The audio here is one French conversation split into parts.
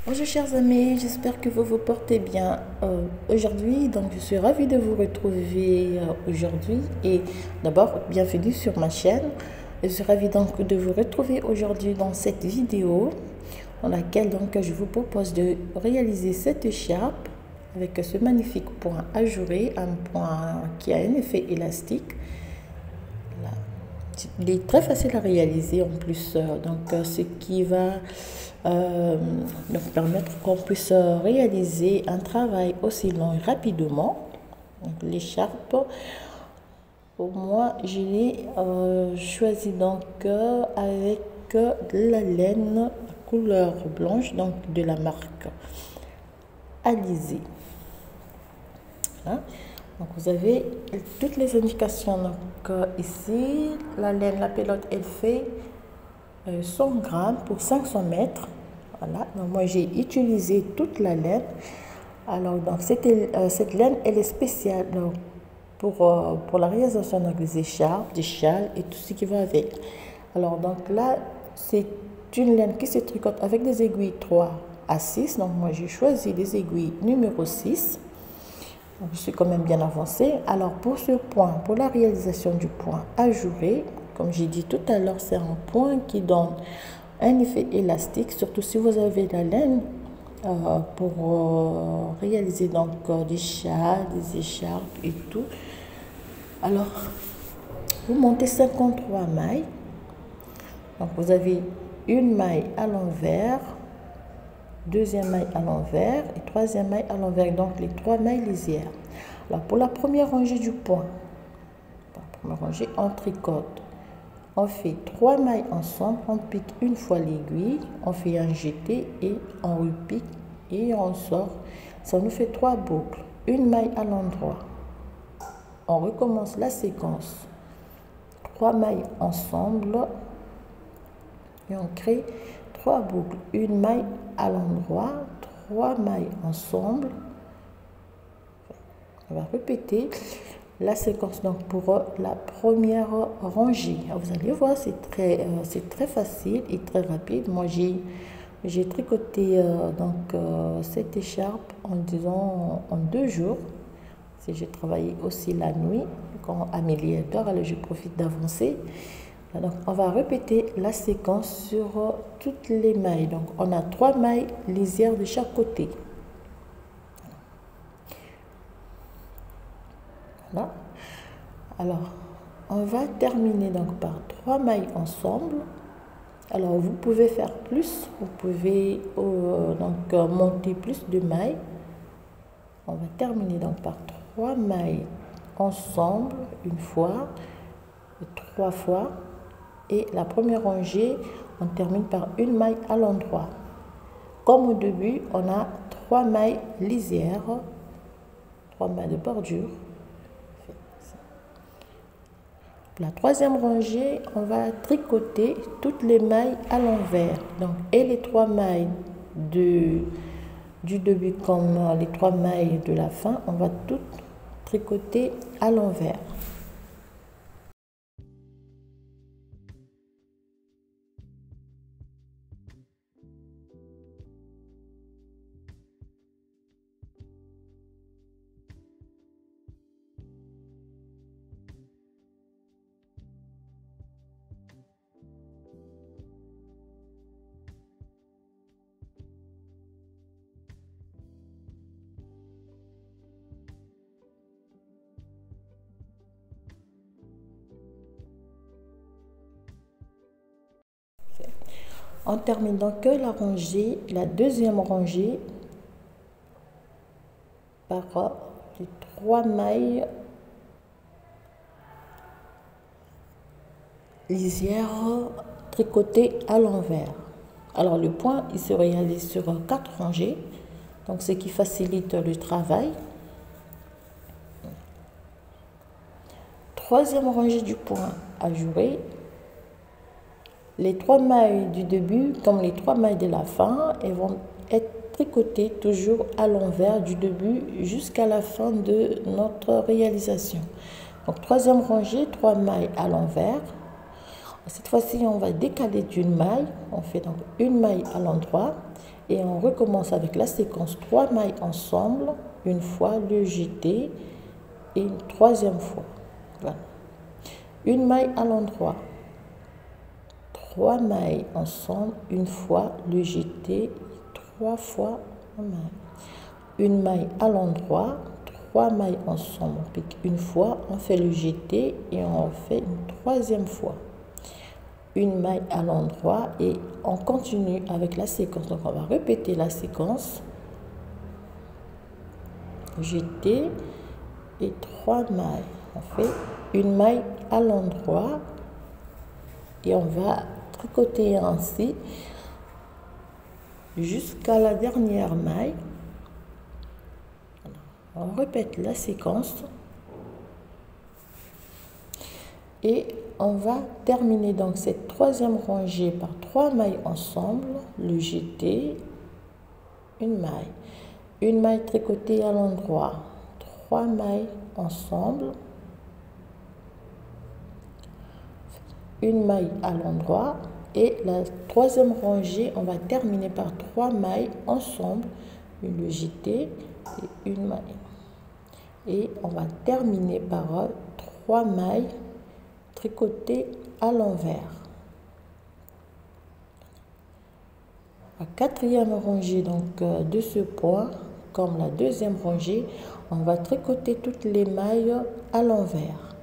Bonjour chers amis, j'espère que vous vous portez bien aujourd'hui. Donc je suis ravie de vous retrouver aujourd'hui et d'abord bienvenue sur ma chaîne. Je suis ravie donc de vous retrouver aujourd'hui dans cette vidéo dans laquelle donc je vous propose de réaliser cette écharpe avec ce magnifique point ajouré, un point qui a un effet élastique. Voilà. Il est très facile à réaliser en plus, ce qui va nous permettre qu'on puisse réaliser un travail aussi long et rapidement. L'écharpe, pour moi, je l'ai choisi donc avec de la laine couleur blanche, donc de la marque Alizé. Voilà. Donc vous avez toutes les indications. Donc ici, la laine, la pelote, elle fait 100 grammes pour 500 mètres. Voilà. Donc moi j'ai utilisé toute la laine. Alors donc cette laine, elle est spéciale donc, pour la réalisation donc, des écharpes, des châles et tout ce qui va avec. Alors donc là, c'est une laine qui se tricote avec des aiguilles 3 à 6. Donc moi j'ai choisi des aiguilles numéro 6. Donc, je suis quand même bien avancée. Alors pour ce point, pour la réalisation du point ajouré, comme j'ai dit tout à l'heure, c'est un point qui donne un effet élastique, surtout si vous avez la laine pour réaliser donc des châles, des écharpes et tout. Alors, vous montez 53 mailles. Donc vous avez une maille à l'envers, deuxième maille à l'envers et troisième maille à l'envers, donc les 3 mailles lisières. Alors pour la première rangée du point, on tricote, on fait 3 mailles ensemble, on pique une fois l'aiguille, on fait un jeté et on repique et on sort. Ça nous fait 3 boucles, une maille à l'endroit. On recommence la séquence, 3 mailles ensemble et on crée 3 boucles, une maille à l'endroit, 3 mailles ensemble. On va répéter la séquence donc pour la première rangée. Vous allez voir, c'est très facile et très rapide. Moi j'ai tricoté cette écharpe en 2 jours. Si j'ai travaillé aussi la nuit quand Amélie est dehors, alors je profite d'avancer. Donc on va répéter la séquence sur toutes les mailles. Donc on a 3 mailles lisières de chaque côté. Voilà. Alors on va terminer donc par 3 mailles ensemble. Alors vous pouvez faire plus, vous pouvez monter plus de mailles. On va terminer donc par 3 mailles ensemble, une fois, 3 fois. Et la première rangée, on termine par une maille à l'endroit. Comme au début, on a 3 mailles lisières, 3 mailles de bordure. La troisième rangée, on va tricoter toutes les mailles à l'envers. Donc, et les 3 mailles du début comme les 3 mailles de la fin, on va toutes tricoter à l'envers. On termine donc la deuxième rangée, par les 3 mailles lisières tricotées à l'envers. Alors le point, il se réalise sur 4 rangées, donc ce qui facilite le travail. Troisième rangée du point ajouré. Les 3 mailles du début, comme les 3 mailles de la fin, elles vont être tricotées toujours à l'envers du début jusqu'à la fin de notre réalisation. Donc, troisième rangée, 3 mailles à l'envers. Cette fois-ci, on va décaler d'une maille. On fait donc une maille à l'endroit Et on recommence avec la séquence 3 mailles ensemble, une fois le jeté et une troisième fois. Voilà. Une maille à l'endroit, 3 mailles ensemble, une fois le jeté, 3 fois une maille. Une maille à l'endroit, 3 mailles ensemble, on pique une fois, on fait le jeté et on fait une troisième fois. Une maille à l'endroit et on continue avec la séquence. Donc on va répéter la séquence. Jeté et 3 mailles. On fait une maille à l'endroit et on va tricoter ainsi jusqu'à la dernière maille. On répète la séquence et on va terminer donc cette troisième rangée par 3 mailles ensemble, le jeté, une maille tricotée à l'endroit, 3 mailles ensemble, une maille à l'endroit et la troisième rangée on va terminer par 3 mailles ensemble, le jeté et une maille. Et on va terminer par 3 mailles tricotées à l'envers. La quatrième rangée donc de ce point, comme la deuxième rangée, on va tricoter toutes les mailles à l'envers.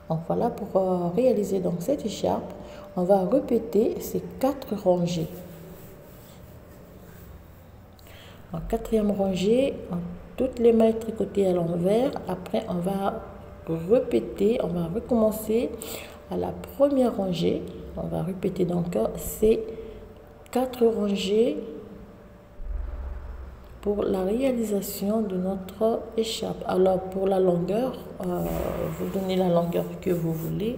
Donc voilà, pour réaliser donc cette écharpe, on va répéter ces 4 rangées. En quatrième rangée, toutes les mailles tricotées à l'envers. Après, on va répéter, on va recommencer à la première rangée. On va répéter donc ces 4 rangées pour la réalisation de notre écharpe. Alors pour la longueur, vous donnez la longueur que vous voulez.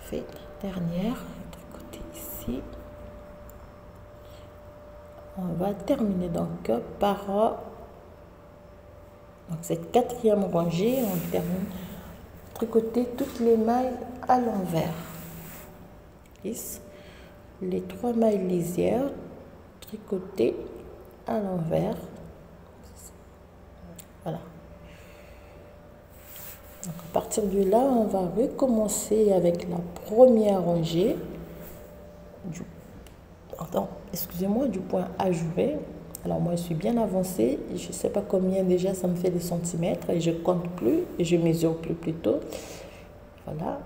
Faites la dernière, tricoter ici. On va terminer donc par donc cette quatrième rangée. On termine tricoter toutes les mailles à l'envers. Les 3 mailles lisières tricotées à l'envers. Voilà. Donc à partir de là, on va recommencer avec la première rangée du, excusez-moi, du point ajouré. Alors moi je suis bien avancée, je ne sais pas combien déjà ça me fait des centimètres et je compte plus et je mesure plus plutôt. Voilà.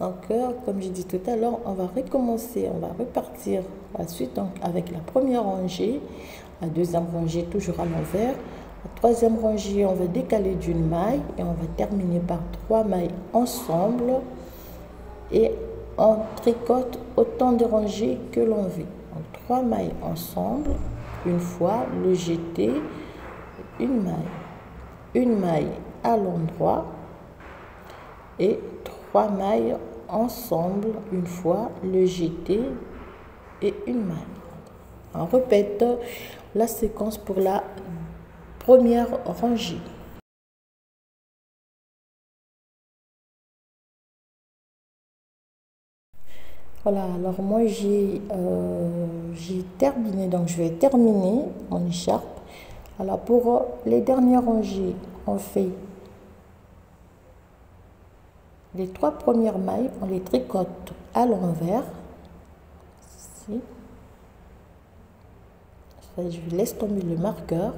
Donc comme j'ai dit tout à l'heure, on va recommencer, on va repartir ensuite donc avec la première rangée, la deuxième rangée toujours à l'envers, la troisième rangée on va décaler d'une maille et on va terminer par 3 mailles ensemble et on tricote autant de rangées que l'on veut. Donc 3 mailles ensemble, une fois le jeté, une maille à l'endroit et 3 mailles ensemble, une fois le jeté et une maille. On répète la séquence pour la première rangée. Voilà, alors moi j'ai terminé, donc je vais terminer mon écharpe. Alors pour les dernières rangées, on fait les 3 premières mailles, on les tricote à l'envers. Ici. Je laisse tomber le marqueur.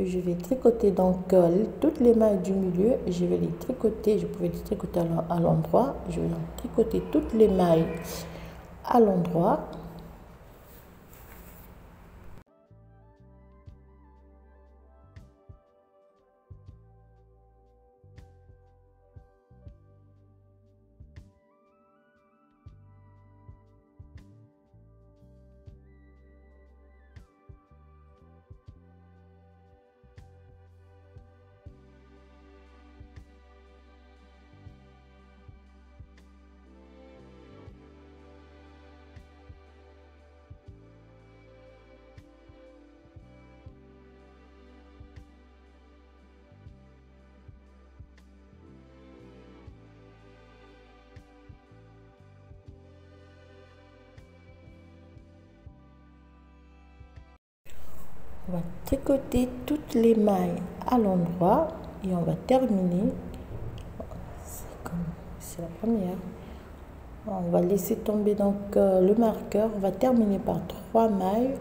Et je vais tricoter donc toutes les mailles du milieu. Je vais les tricoter, je pouvais les tricoter à l'endroit. Je vais tricoter toutes les mailles à l'endroit. On va tricoter toutes les mailles à l'endroit et on va terminer. C'est la première. On va laisser tomber donc le marqueur. On va terminer par 3 mailles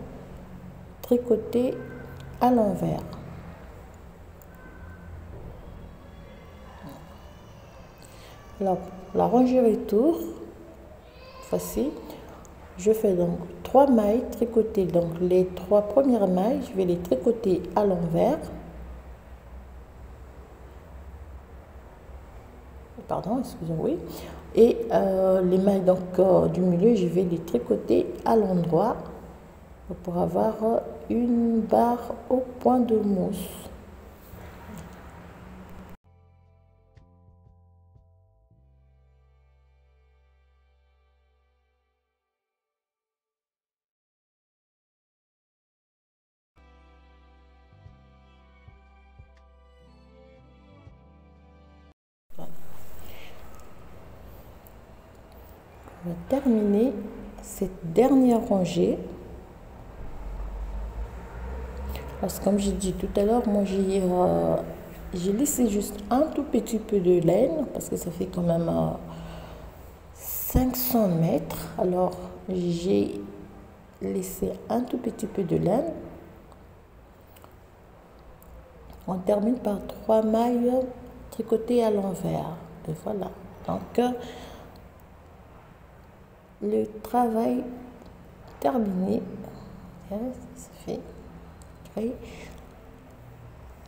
tricotées à l'envers. Alors, la rangée retour, voici, je fais donc 3 mailles tricotées. Donc, les 3 premières mailles, je vais les tricoter à l'envers. Pardon, excusez-moi, oui. Et les mailles donc, du milieu, je vais les tricoter à l'endroit pour avoir une barre au point de mousse. On va terminer cette dernière rangée. Parce que comme j'ai dit tout à l'heure, moi j'ai laissé juste un tout petit peu de laine parce que ça fait quand même 500 mètres. Alors j'ai laissé un tout petit peu de laine. On termine par 3 mailles tricotées à l'envers. Et voilà. Donc le travail terminé. Ça fait très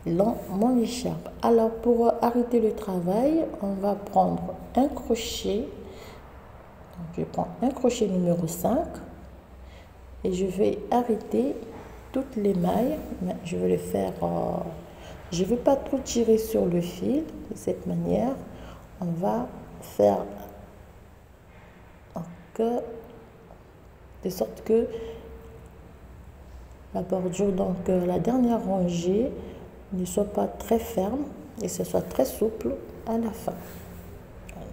long mon écharpe. Alors pour arrêter le travail, on va prendre un crochet. Donc, je prends un crochet numéro 5 et je vais arrêter toutes les mailles. Mais je vais le faire. Je ne vais pas trop tirer sur le fil. De cette manière, on va faire de sorte que la bordure, donc la dernière rangée, ne soit pas très ferme et ce soit très souple à la fin. Voilà.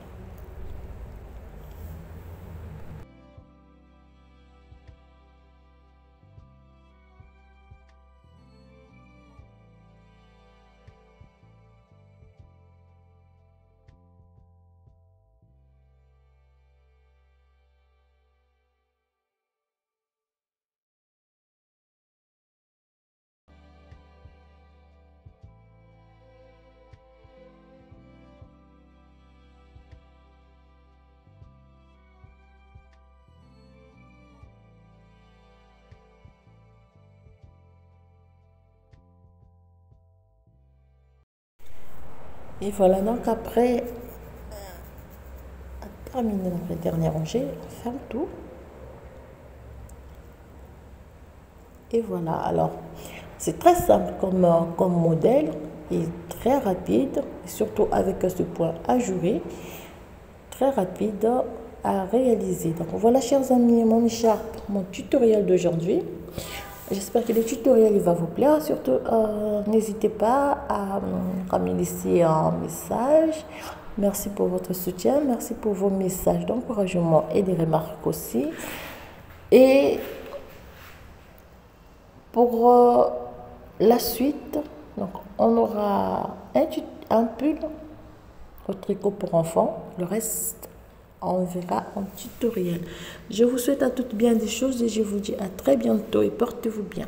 Et voilà, donc après terminer la dernière rangée, on ferme tout. Et voilà, alors c'est très simple comme modèle et très rapide, surtout avec ce point ajouré, très rapide à réaliser. Donc voilà, chers amis, mon écharpe, mon tutoriel d'aujourd'hui. J'espère que le tutoriel il va vous plaire. Surtout, n'hésitez pas à me laisser un message. Merci pour votre soutien. Merci pour vos messages d'encouragement et des remarques aussi. Et pour la suite, donc, on aura un pull au tricot pour enfants. Le reste, on verra en tutoriel. Je vous souhaite à toutes bien des choses et je vous dis à très bientôt et portez-vous bien.